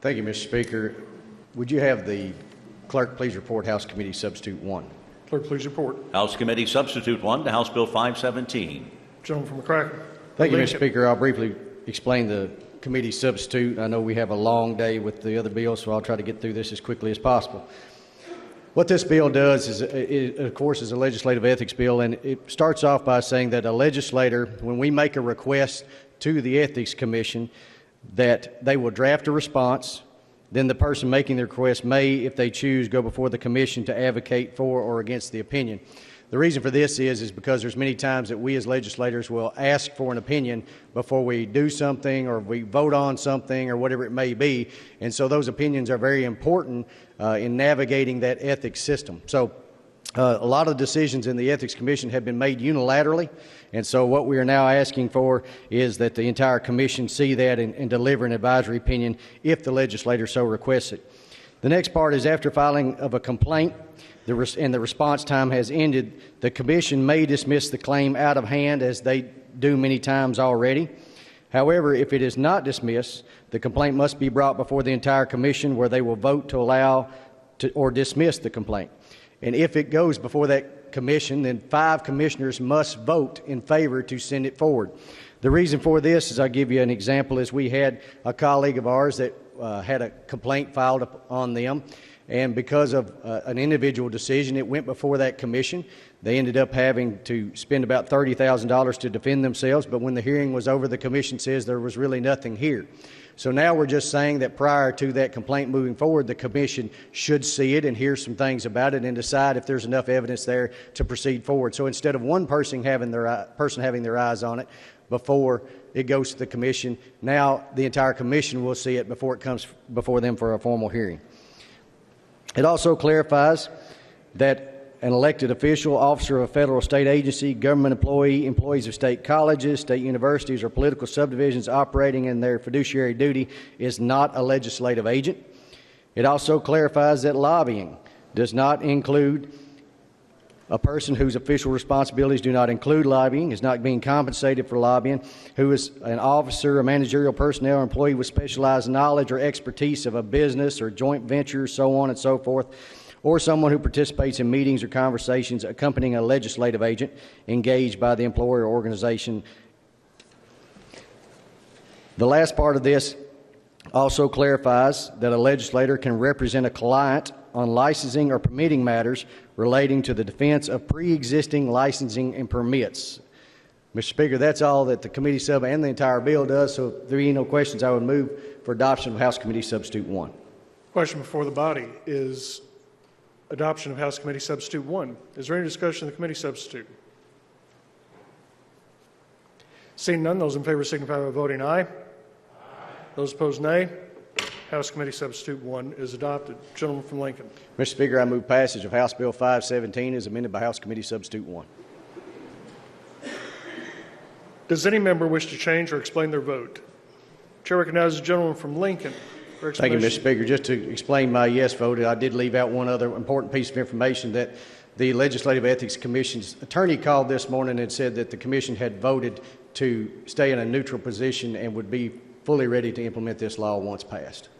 Thank you, Mr. Speaker. Would you have the clerk please report House Committee Substitute 1? Clerk, please report. House Committee Substitute 1 to House Bill 517. Gentleman from McCracken. Thank you, Mr. Speaker. I'll briefly explain the committee substitute. I know we have a long day with the other bills, so I'll try to get through this as quickly as possible. What this bill does is, of course, is a legislative ethics bill, and it starts off by saying that a legislator, when we make a request to the Ethics Commission, that they will draft a response. Then the person making the request may, if they choose, go before the commission to advocate for or against the opinion. The reason for this is because there's many times that we as legislators will ask for an opinion before we do something or we vote on something or whatever it may be. And so those opinions are very important in navigating that ethics system. So a lot of decisions in the Ethics Commission have been made unilaterally. And so what we are now asking for is that the entire commission see that and deliver an advisory opinion if the legislator so requests it. The next part is after filing of a complaint and the response time has ended, the commission may dismiss the claim out of hand, as they do many times already. However, if it is not dismissed, the complaint must be brought before the entire commission, where they will vote to allow or dismiss the complaint. And if it goes before that commission, then 5 commissioners must vote in favor to send it forward. The reason for this, as I'll give you an example, is we had a colleague of ours that had a complaint filed on them, and because of an individual decision, it went before that commission. They ended up having to spend about $30,000 to defend themselves, but when the hearing was over, the commission says there was really nothing here. So now we're just saying that prior to that complaint moving forward, the commission should see it and hear some things about it and decide if there's enough evidence there to proceed forward. So instead of one person having their eyes on it before it goes to the commission, now the entire commission will see it before it comes before them for a formal hearing. It also clarifies that an elected official, officer of a federal or state agency, government employee, employees of state colleges, state universities, or political subdivisions operating in their fiduciary duty is not a legislative agent. It also clarifies that lobbying does not include a person whose official responsibilities do not include lobbying, is not being compensated for lobbying, who is an officer, a managerial personnel, or employee with specialized knowledge or expertise of a business or joint venture, so on and so forth, or someone who participates in meetings or conversations accompanying a legislative agent engaged by the employer or organization. The last part of this also clarifies that a legislator can represent a client on licensing or permitting matters relating to the defense of pre-existing licensing and permits. Mr. Speaker, that's all that the committee sub and the entire bill does, so if there are no questions, I would move for adoption of House Committee Substitute 1. Question before the body is adoption of House Committee Substitute 1. Is there any discussion of the committee substitute? Seeing none, those in favor signify by voting aye. Aye. Those opposed, nay. House Committee Substitute 1 is adopted. Gentleman from Lincoln. Mr. Speaker, I move passage of House Bill 517 as amended by House Committee Substitute 1. Does any member wish to change or explain their vote? Chair recognizes the gentleman from Lincoln for Thank explanation. you, Mr. Speaker. Just to explain my yes vote, I did leave out one other important piece of information that the Legislative Ethics Commission's attorney called this morning and said that the commission had voted to stay in a neutral position and would be fully ready to implement this law once passed.